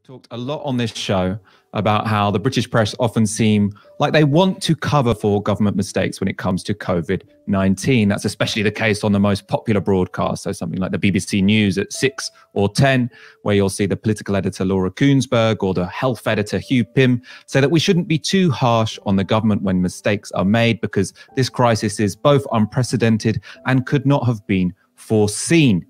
We've talked a lot on this show about how the British press often seem like they want to cover for government mistakes when it comes to COVID-19. That's especially the case on the most popular broadcasts, so something like the BBC News at 6 or 10, where you'll see the political editor Laura Kuenssberg or the health editor Hugh Pym say that we shouldn't be too harsh on the government when mistakes are made because this crisis is both unprecedented and could not have been foreseen.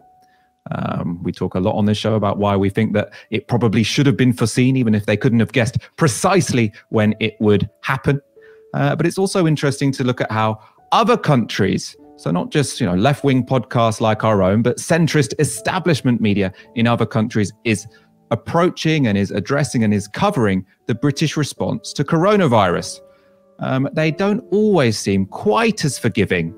We talk a lot on this show about why we think that it probably should have been foreseen, even if they couldn't have guessed precisely when it would happen. But it's also interesting to look at how other countries, so not just left-wing podcasts like our own, but centrist establishment media in other countries is approaching and is addressing and is covering the British response to coronavirus. They don't always seem quite as forgiving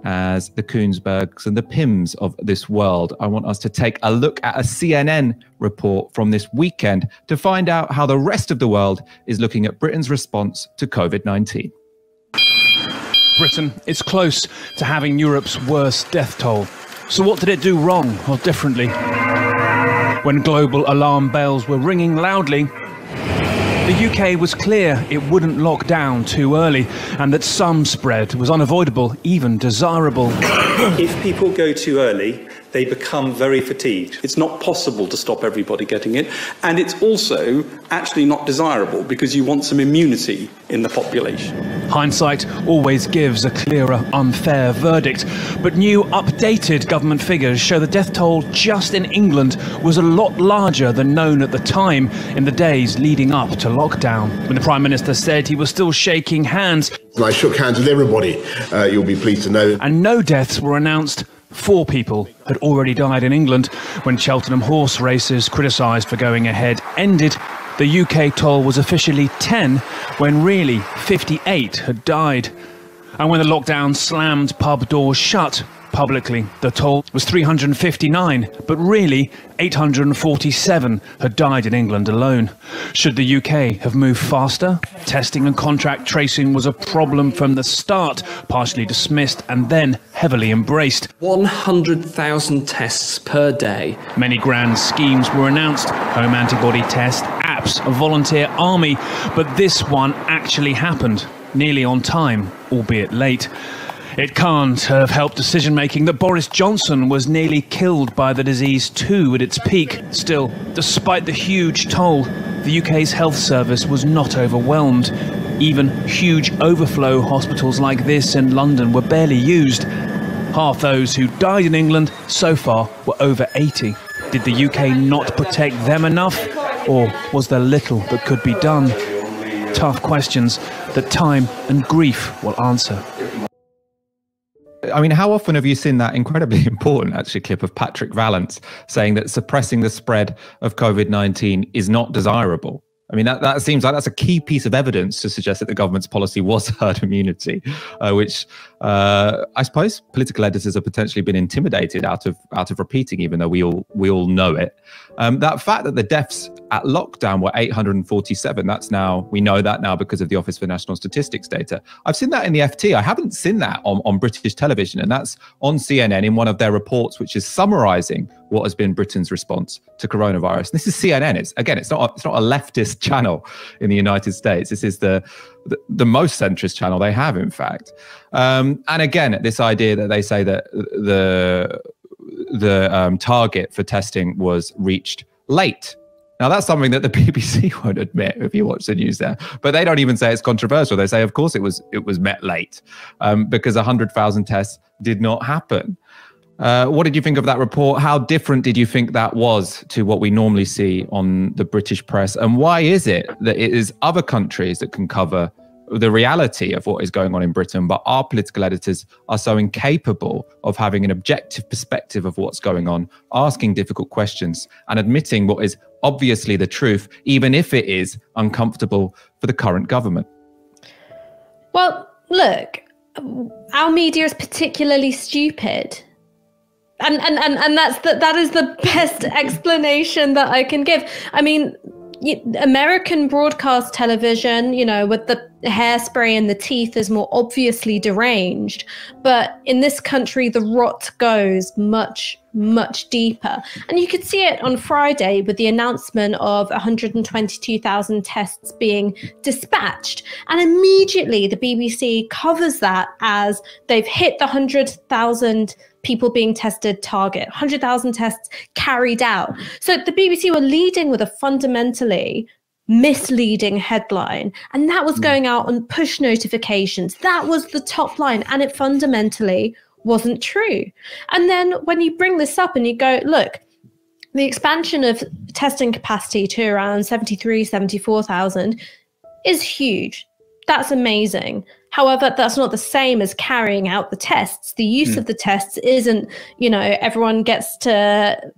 as the Kuenssbergs and the Pyms of this world. I want us to take a look at a CNN report from this weekend to find out how the rest of the world is looking at Britain's response to COVID-19. Britain is close to having Europe's worst death toll. So what did it do wrong or differently? When global alarm bells were ringing loudly, the UK was clear it wouldn't lock down too early and that some spread was unavoidable, even desirable. If people go too early, they become very fatigued. It's not possible to stop everybody getting it, and it's also actually not desirable because you want some immunity in the population. Hindsight always gives a clearer, unfair verdict, but new updated government figures show the death toll just in England was a lot larger than known at the time in the days leading up to lockdown, when the Prime Minister said he was still shaking hands. And I shook hands with everybody, you'll be pleased to know. And no deaths were announced. 4 people had already died in England when Cheltenham horse races, criticised for going ahead, ended. The UK toll was officially 10 when really 58 had died. And when the lockdown slammed pub doors shut, publicly, the toll was 359, but really 847 had died in England alone. Should the UK have moved faster? Testing and contract tracing was a problem from the start, partially dismissed and then heavily embraced. 100,000 tests per day. Many grand schemes were announced: home antibody test, apps, a volunteer army, but this one actually happened, nearly on time, albeit late. It can't have helped decision-making that Boris Johnson was nearly killed by the disease too at its peak. Still, despite the huge toll, the UK's health service was not overwhelmed. Even huge overflow hospitals like this in London were barely used. Half those who died in England so far were over 80. Did the UK not protect them enough? Or was there little that could be done? Tough questions that time and grief will answer. I mean, how often have you seen that incredibly important, actually, clip of Patrick Vallance saying that suppressing the spread of COVID-19 is not desirable? I mean, that seems like that's a key piece of evidence to suggest that the government's policy was herd immunity, which I suppose political editors have potentially been intimidated out of repeating, even though we all know it. That fact that the deaths at lockdown were 847, we know that now because of the Office for National Statistics data. I've seen that in the FT. I haven't seen that on British television, and that's on CNN in one of their reports, which is summarising what has been Britain's response to coronavirus. This is CNN. It's not a leftist channel in the United States. This is the most centrist channel they have, in fact. And again, this idea that they say that the target for testing was reached late. Now, that's something that the BBC won't admit if you watch the news there. But they don't even say it's controversial. They say, of course, it was met late because 100,000 tests did not happen. What did you think of that report? How different did you think that was to what we normally see on the British press? And why is it that it is other countries that can cover the reality of what is going on in Britain, but our political editors are so incapable of having an objective perspective of what's going on, asking difficult questions and admitting what is obviously the truth, even if it is uncomfortable for the current government? Well, look, our media is particularly stupid. And that is the best explanation that I can give. I mean, American broadcast television, with the hairspray in the teeth is more obviously deranged. But in this country, the rot goes much, much deeper. And you could see it on Friday with the announcement of 122,000 tests being dispatched. And immediately the BBC covers that as they've hit the 100,000 people being tested target, 100,000 tests carried out. So the BBC were leading with a fundamentally misleading headline, and that was going out on push notifications. That was the top line, and it fundamentally wasn't true. And then when you bring this up and you go, look, the expansion of testing capacity to around 73, 74,000 is huge. That's amazing. However, that's not the same as carrying out the tests. The use of the tests isn't, everyone gets to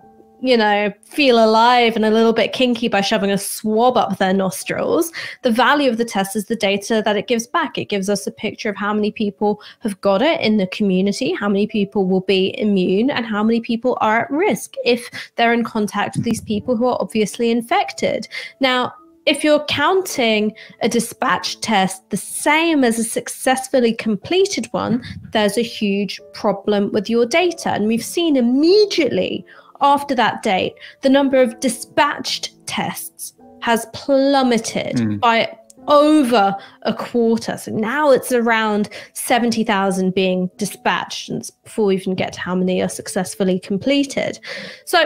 feel alive and a little bit kinky by shoving a swab up their nostrils. The value of the test is the data that it gives back. It gives us a picture of how many people have got it in the community, how many people will be immune, and how many people are at risk if they're in contact with these people who are obviously infected. Now, if you're counting a dispatched test the same as a successfully completed one, there's a huge problem with your data. And we've seen immediately after that date, the number of dispatched tests has plummeted by over a quarter. So now it's around 70,000 being dispatched, and before we even get to how many are successfully completed. So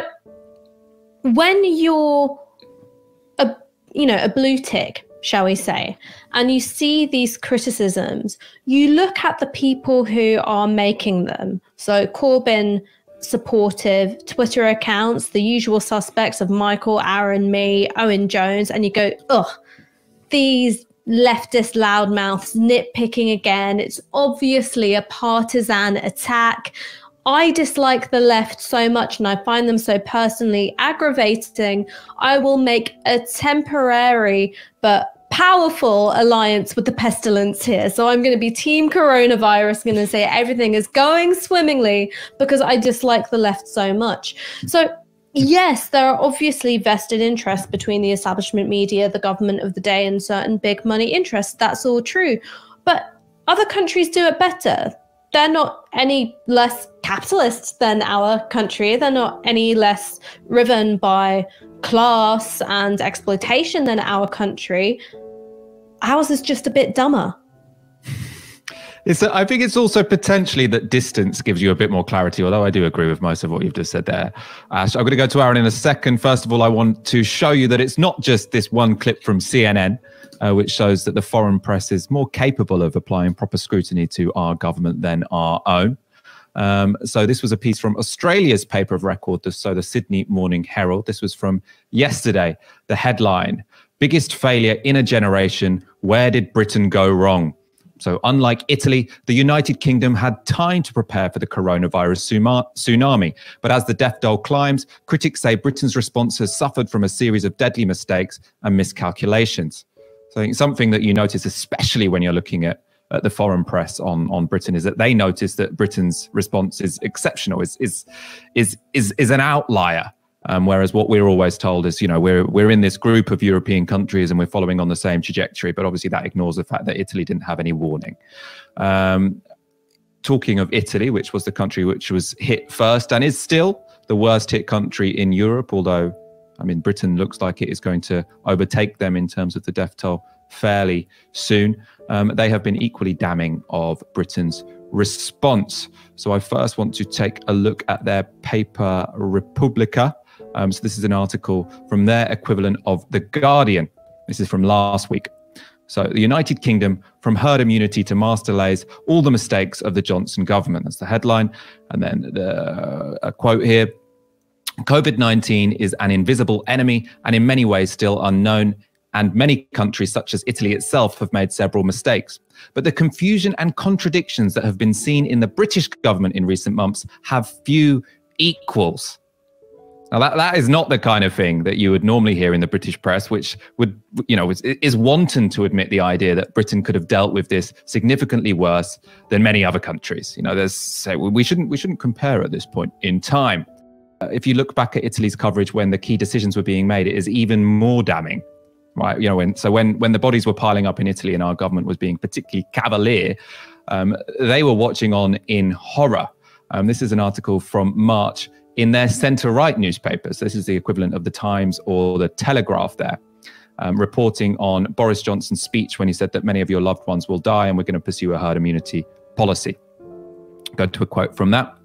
when you're a blue tick, shall we say, and you see these criticisms, you look at the people who are making them. So Corbyn supportive Twitter accounts, the usual suspects of Michael, Aaron, me, Owen Jones, and you go, ugh, these leftist loudmouths nitpicking again. It's obviously a partisan attack. I dislike the left so much and I find them so personally aggravating. I will make a temporary but powerful alliance with the pestilence here. So I'm going to be team coronavirus, going to say everything is going swimmingly because I dislike the left so much. So yes, there are obviously vested interests between the establishment media, the government of the day, and certain big money interests. That's all true. But other countries do it better. They're not any less capitalist than our country. They're not any less riven by class and exploitation than our country. Ours is just a bit dumber. I think it's also potentially that distance gives you a bit more clarity, although I do agree with most of what you've just said there. So I'm going to go to Aaron in a second. First of all, I want to show you that it's not just this one clip from CNN, which shows that the foreign press is more capable of applying proper scrutiny to our government than our own. So this was a piece from Australia's paper of record, the Sydney Morning Herald. This was from yesterday. The headline, biggest failure in a generation, where did Britain go wrong? So unlike Italy, the United Kingdom had time to prepare for the coronavirus tsunami. But as the death toll climbs, critics say Britain's response has suffered from a series of deadly mistakes and miscalculations. So I think something that you notice, especially when you're looking at the foreign press on Britain, is that they notice that Britain's response is exceptional, is an outlier. Whereas what we're always told is, we're in this group of European countries and we're following on the same trajectory. But obviously that ignores the fact that Italy didn't have any warning. Talking of Italy, which was the country which was hit first and is still the worst hit country in Europe, although, Britain looks like it is going to overtake them in terms of the death toll fairly soon. They have been equally damning of Britain's response. So I first want to take a look at their paper Repubblica. So this is an article from their equivalent of The Guardian. This is from last week. So the United Kingdom, from herd immunity to mass delays, all the mistakes of the Johnson government. That's the headline. And then a quote here. COVID-19 is an invisible enemy and in many ways still unknown. And many countries, such as Italy itself, have made several mistakes. But the confusion and contradictions that have been seen in the British government in recent months have few equals. Now, that is not the kind of thing that you would normally hear in the British press, which is wanton to admit the idea that Britain could have dealt with this significantly worse than many other countries. We shouldn't compare at this point in time. If you look back at Italy's coverage when the key decisions were being made, it is even more damning. right? You know, when the bodies were piling up in Italy and our government was being particularly cavalier, they were watching on in horror. This is an article from March in their centre-right newspapers. This is the equivalent of the Times or the Telegraph there, reporting on Boris Johnson's speech when he said that many of your loved ones will die and we're going to pursue a herd immunity policy. Go to a quote from that.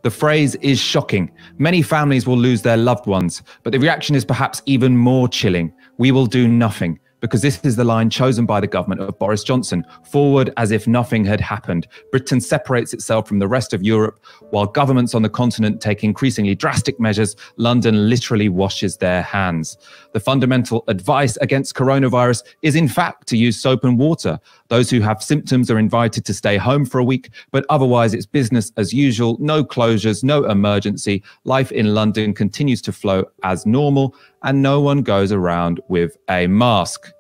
The phrase is shocking. Many families will lose their loved ones, but the reaction is perhaps even more chilling. We will do nothing, because this is the line chosen by the government of Boris Johnson. Forward as if nothing had happened. Britain separates itself from the rest of Europe, while governments on the continent take increasingly drastic measures. London literally washes their hands. The fundamental advice against coronavirus is, in fact, to use soap and water. Those who have symptoms are invited to stay home for a week, but otherwise it's business as usual. No closures, no emergency. Life in London continues to flow as normal, and no one goes around with a mask.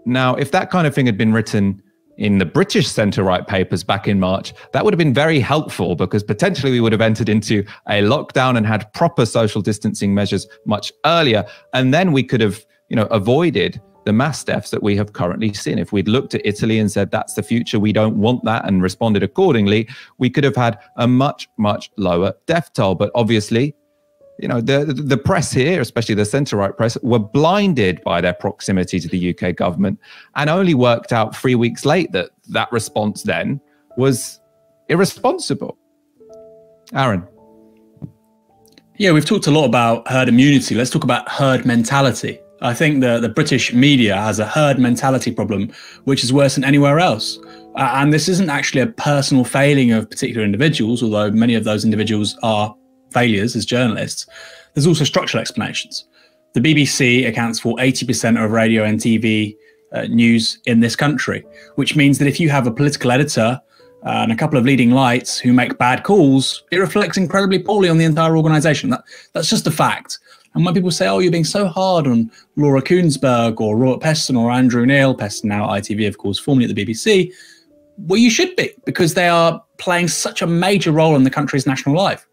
Now, if that kind of thing had been written in the British centre-right papers back in March, that would have been very helpful, because potentially we would have entered into a lockdown and had proper social distancing measures much earlier. And then we could have, avoided the mass deaths that we have currently seen. If we'd looked at Italy and said, that's the future, we don't want that, and responded accordingly, we could have had a much, much lower death toll. But obviously, the press here, especially the centre-right press, were blinded by their proximity to the UK government, and only worked out 3 weeks late that response then was irresponsible. Aaron. Yeah, we've talked a lot about herd immunity. Let's talk about herd mentality. I think the British media has a herd mentality problem, which is worse than anywhere else. And this isn't actually a personal failing of particular individuals, although many of those individuals are failures as journalists. There's also structural explanations. The BBC accounts for 80% of radio and TV news in this country, which means that if you have a political editor and a couple of leading lights who make bad calls, it reflects incredibly poorly on the entire organisation. That's just a fact. And when people say, oh, you're being so hard on Laura Kuenssberg or Robert Peston or Andrew Neil, Peston now at ITV, of course, formerly at the BBC, well, you should be, because they are playing such a major role in the country's national life.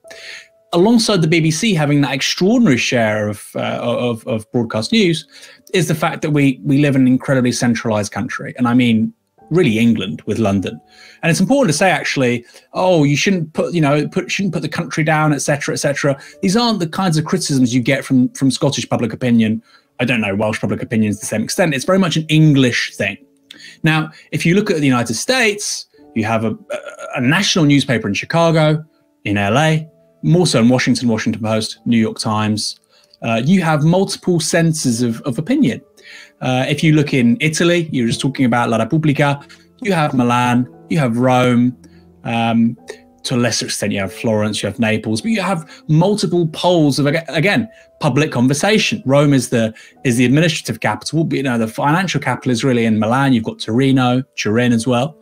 Alongside the BBC having that extraordinary share of broadcast news is the fact that we live in an incredibly centralised country. And I mean, really England with London. And it's important to say, actually, oh, you shouldn't put the country down, etc., etc. These aren't the kinds of criticisms you get from Scottish public opinion. I don't know, Welsh public opinion to the same extent. It's very much an English thing. Now, if you look at the United States, you have a national newspaper in Chicago, in LA, more so in Washington Post, New York Times. You have multiple senses of opinion. If you look in Italy, you're just talking about La Repubblica, you have Milan, you have Rome, to a lesser extent you have Florence, you have Naples, but you have multiple poles of, again, public conversation. Rome is the administrative capital, but the financial capital is really in Milan. You've got Torino, Turin as well.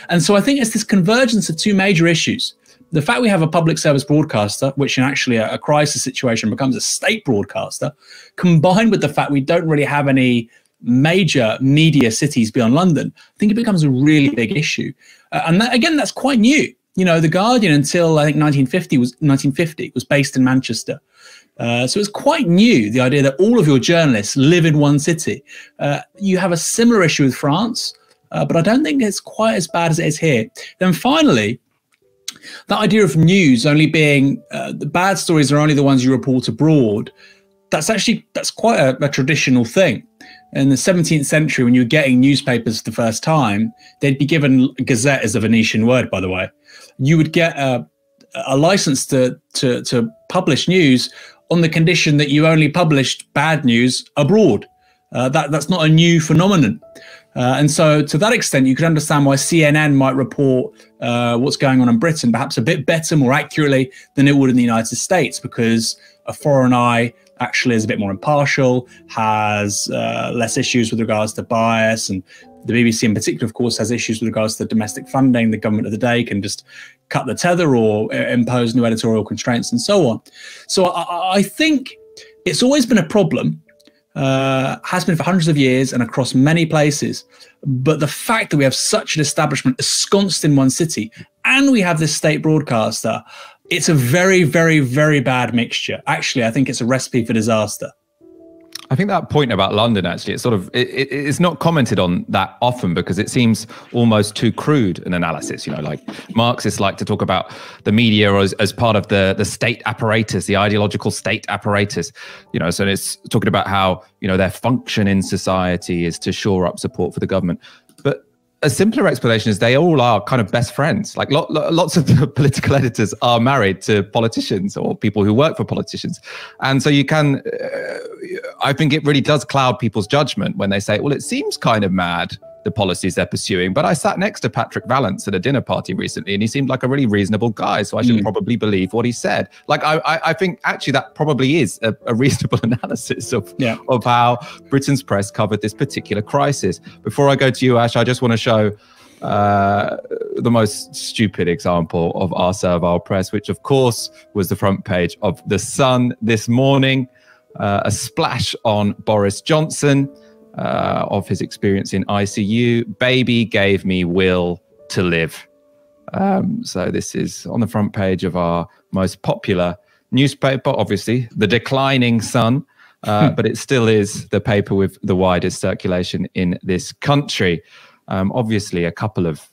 And so I think it's this convergence of two major issues. The fact we have a public service broadcaster, which in actually a crisis situation becomes a state broadcaster, combined with the fact we don't really have any major media cities beyond London, I think it becomes a really big issue. And that, again, that's quite new. The Guardian until I think 1950 was based in Manchester. So it's quite new, the idea that all of your journalists live in one city. You have a similar issue with France, but I don't think it's quite as bad as it is here. Then finally, that idea of news only being the bad stories are only the ones you report abroad, that's quite a traditional thing. In the 17th century, when you were getting newspapers for the first time, they'd be given gazette as a Venetian word, by the way. You would get a license to publish news on the condition that you only published bad news abroad. That's not a new phenomenon. And so to that extent, you could understand why CNN might report what's going on in Britain perhaps a bit better, more accurately than it would in the United States, because a foreign eye actually is a bit more impartial, has less issues with regards to bias. And the BBC in particular, of course, has issues with regards to domestic funding. The government of the day can just cut the tether or impose new editorial constraints and so on. So I think it's always been a problem. Has been for hundreds of years and across many places. But the fact that we have such an establishment ensconced in one city and we have this state broadcaster, it's a very, very, very bad mixture. Actually, I think it's a recipe for disaster. I think that point about London, actually, it's sort of, it's not commented on that often because it seems almost too crude an analysis. You know, like Marxists like to talk about the media as part of the state apparatus, the ideological state apparatus. You know, so it's talking about how, you know, their function in society is to shore up support for the government. But a simpler explanation is they all are kind of best friends. Like lots of the political editors are married to politicians or people who work for politicians. And so you can, I think it really does cloud people's judgment when they say, well, it seems kind of mad, the policies they're pursuing. But I sat next to Patrick Vallance at a dinner party recently, and he seemed like a really reasonable guy. So I should probably believe what he said. Like, I think actually that probably is a reasonable analysis of how Britain's press covered this particular crisis. Before I go to you, Ash, I just want to show the most stupid example of our servile press, which of course was the front page of The Sun this morning. A splash on Boris Johnson. Of his experience in ICU. Baby gave me will to live. So this is on the front page of our most popular newspaper, obviously, the declining Sun, but it still is the paper with the widest circulation in this country. Obviously, a couple of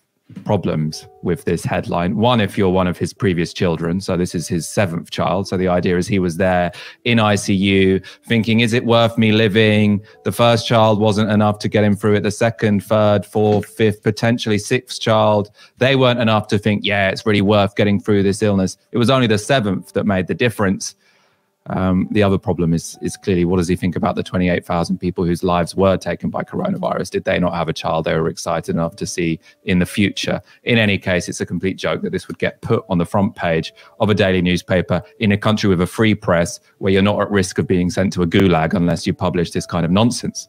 problems with this headline. One, if you're one of his previous children, so this is his 7th child. So the idea is he was there in ICU thinking, is it worth me living? The first child wasn't enough to get him through it. The second, third, fourth, fifth, potentially 6th child, they weren't enough to think, yeah, it's really worth getting through this illness. It was only the 7th that made the difference. The other problem is clearly, what does he think about the 28,000 people whose lives were taken by coronavirus? Did they not have a child they were excited enough to see in the future? In any case, it's a complete joke that this would get put on the front page of a daily newspaper in a country with a free press where you're not at risk of being sent to a gulag unless you publish this kind of nonsense.